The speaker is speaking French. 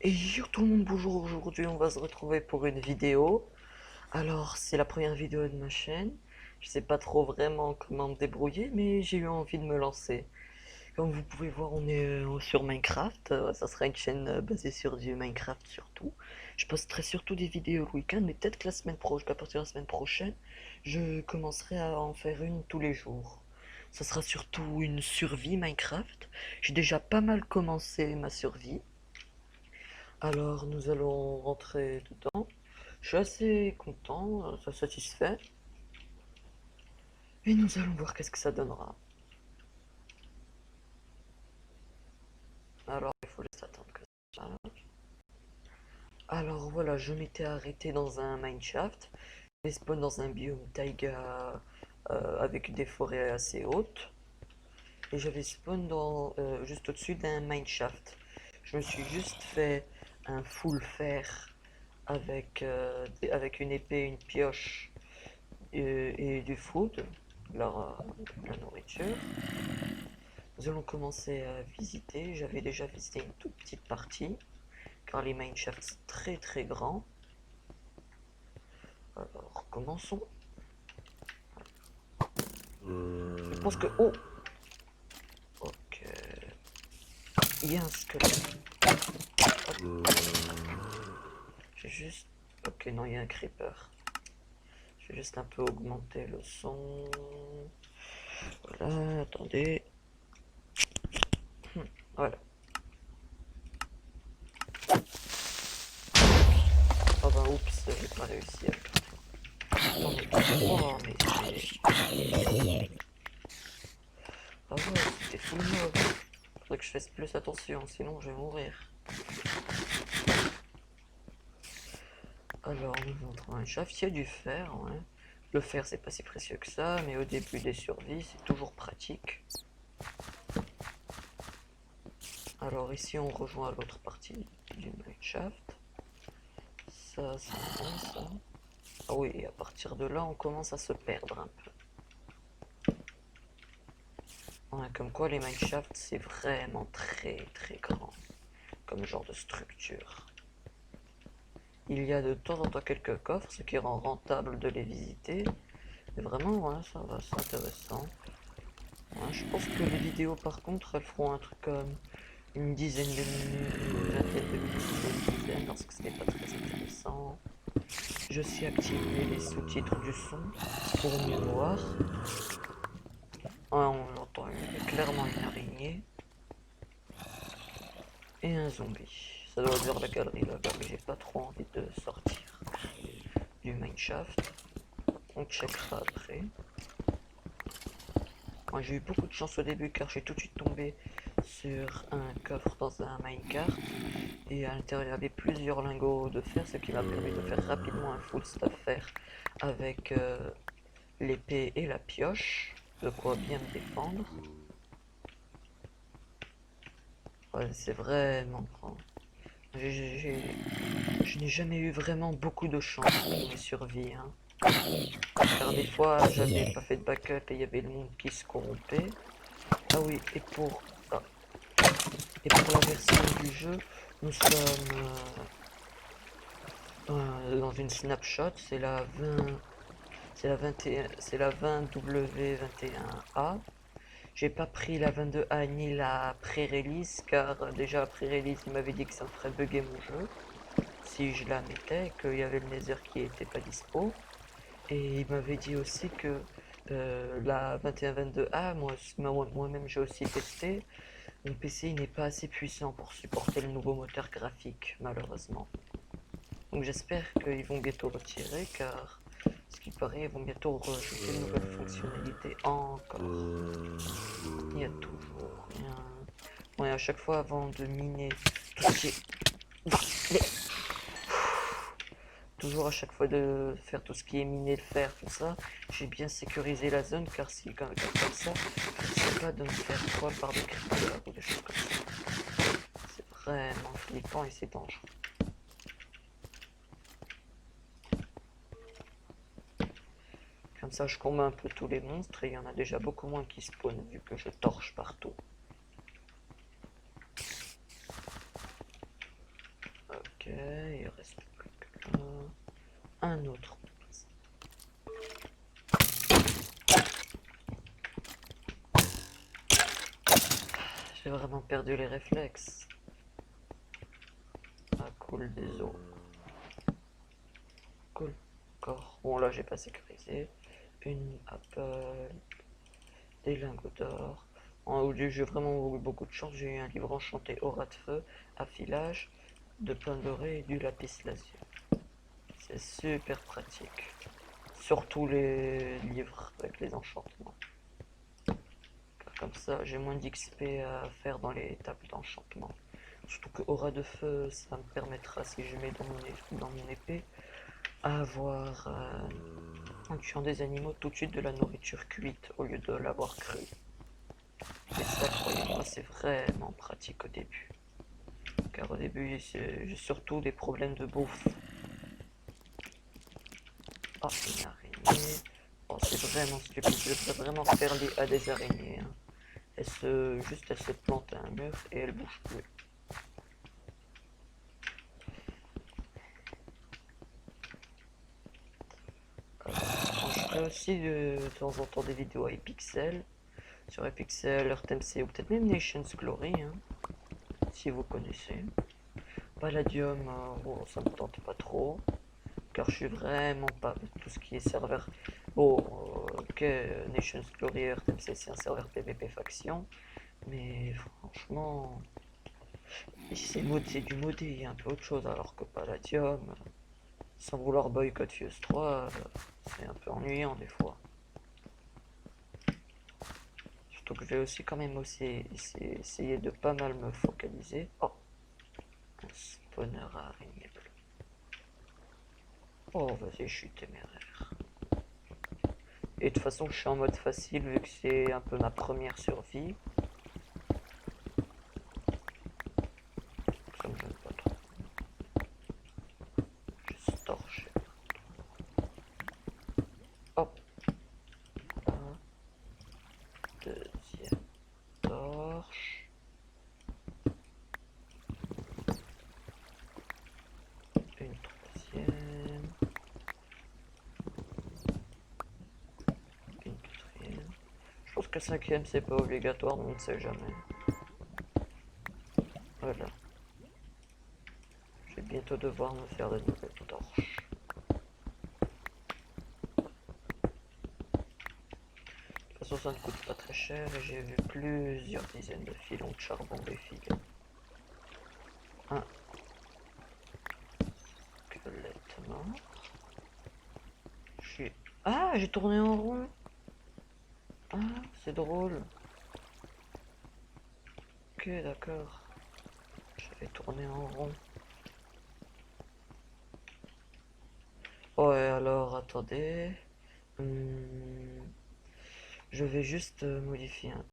Et yo tout le monde, bonjour, aujourd'hui on va se retrouver pour une vidéo. Alors c'est la première vidéo de ma chaîne. Je sais pas trop vraiment comment me débrouiller, mais j'ai eu envie de me lancer. Comme vous pouvez voir, on est sur Minecraft. Ça sera une chaîne basée sur du Minecraft surtout. Je posterai surtout des vidéos le week-end, mais peut-être que à partir de la semaine prochaine, je commencerai à en faire une tous les jours. Ça sera surtout une survie Minecraft. J'ai déjà pas mal commencé ma survie. Alors nous allons rentrer dedans. Je suis assez content, satisfait. Et nous allons voir qu'est-ce que ça donnera. Alors il faut juste attendre que ça charge. Alors voilà, je m'étais arrêté dans un mineshaft. J'ai spawn dans un biome taïga avec des forêts assez hautes. Et j'avais spawn juste au-dessus d'un mineshaft. Je me suis juste fait un full fer avec une épée, une pioche et du food, la nourriture. Nous allons commencer à visiter. J'avais déjà visité une toute petite partie, car les mineshafts sont très très grands. Alors, commençons. Je pense que... Oh! Ok. Il y a un squelette. J'ai juste... Ok, non, il y a un creeper. Je vais juste un peu augmenter le son. Voilà, attendez. Voilà. Oh bah oups, j'ai pas réussi à faire. Oh mais ah ouais, c'était full mob. Faudrait que je fasse plus attention, sinon je vais mourir. Alors nous entrons un shaft, il y a du fer, ouais. Le fer c'est pas si précieux que ça, mais au début des survies c'est toujours pratique. Alors ici on rejoint l'autre partie du mineshaft. Ça c'est bon ça. Ah oui, et à partir de là on commence à se perdre un peu. Ouais, comme quoi les mineshafts c'est vraiment très très grand comme genre de structure. Il y a de temps en temps quelques coffres, ce qui rend rentable de les visiter. Et vraiment, ouais, ça va, c'est intéressant. Ouais, je pense que les vidéos, par contre, elles feront un truc comme une dizaine de minutes, une vingtaine de minutes, une dizaine, parce que ce n'est pas très intéressant. Je suis activé les sous-titres du son pour mieux voir. Ouais, on entend clairement une araignée et un zombie. Ça doit être la galerie là-bas, mais j'ai pas trop envie de sortir du mineshaft. On checkera après. Moi j'ai eu beaucoup de chance au début car j'ai tout de suite tombé sur un coffre dans un minecart et à l'intérieur il y avait plusieurs lingots de fer, ce qui m'a permis de faire rapidement un full stuff fer avec l'épée et la pioche, de quoi bien me défendre. Ouais, c'est vraiment grand. Je n'ai jamais eu vraiment beaucoup de chance pour mes survies, hein. Car des fois j'avais pas fait de backup et il y avait le monde qui se corrompait. Ah oui, ah, et pour la version du jeu, nous sommes dans une snapshot, c'est la 20W21A. J'ai pas pris la 22A ni la pré-release car déjà la pré-release il m'avait dit que ça me ferait bugger mon jeu si je la mettais, qu'il y avait le Nether qui était pas dispo. Et il m'avait dit aussi que la 21-22A, moi-même j'ai aussi testé, mon PC n'est pas assez puissant pour supporter le nouveau moteur graphique, malheureusement. Donc j'espère qu'ils vont bientôt retirer, car ce qui paraît, ils vont bientôt rajouter de nouvelles fonctionnalités encore. Il y a toujours rien. Ouais, à chaque fois avant de miner tout ce qui est... Toujours à chaque fois de faire tout ce qui est miner, le fer, tout ça, j'ai bien sécurisé la zone, car si comme ça, je sais pas de me faire troll par des creepers ou des choses comme ça. C'est vraiment flippant et c'est dangereux. Comme ça, je combats un peu tous les monstres et il y en a déjà beaucoup moins qui spawnent vu que je torche partout. il reste plus que là. Un autre. J'ai vraiment perdu les réflexes. Ah, cool, des os. Cool. Encore. Bon, là, j'ai pas sécurisé. Une apple. Des lingots d'or. J'ai vraiment eu beaucoup de chance. J'ai eu un livre enchanté aura de feu, affilage, de plein doré et du lapis lazuli. C'est super pratique. Surtout les livres avec les enchantements. Comme ça, j'ai moins d'XP à faire dans les tables d'enchantement. Surtout que aura de feu, ça me permettra, si je mets dans mon épée, à avoir, en tuant des animaux, tout de suite de la nourriture cuite au lieu de l'avoir crue. Et ça, croyez-moi, c'est vraiment pratique au début. Car au début, j'ai surtout des problèmes de bouffe. Oh, une araignée. Oh, c'est vraiment stupide. Je devrais vraiment faire à des araignées. Hein. Elle se plante à un mur et elle bouge plus. Je ferai aussi de temps en temps des vidéos à Epixel. Sur Epixel, RTMC ou peut-être même Nations Glory. Hein, si vous connaissez. Palladium, bon, ça me tente pas trop. Car je suis vraiment pas tout ce qui est serveur. Bon, ok, Nations Glory RTMC c'est un serveur PvP faction, mais franchement, c'est du modé, il y a un peu autre chose, alors que Palladium, sans vouloir boycott Fuse 3, c'est un peu ennuyant des fois. Surtout que je vais aussi quand même aussi essayer de pas mal me focaliser. Oh, un spawner à araignée bleue. Oh, vas-y, je suis téméraire. Et de toute façon, je suis en mode facile vu que c'est un peu ma première survie. Comme j'aime pas trop. Juste torcher. Hop. Un. Deuxième torche. Une troisième. Une quatrième. Je pense que cinquième c'est pas obligatoire, mais on ne sait jamais. Voilà. Je vais bientôt devoir me faire de nouvelles torches. De toute façon, ça ne coûte pas très cher et j'ai vu plusieurs dizaines de filons de charbon défiler. Un squelette mort. Ah, j'ai tourné en rond. Ah, c'est drôle. Ok, d'accord. Je vais tourner en rond. Ouais, alors attendez. Hmm, je vais juste modifier un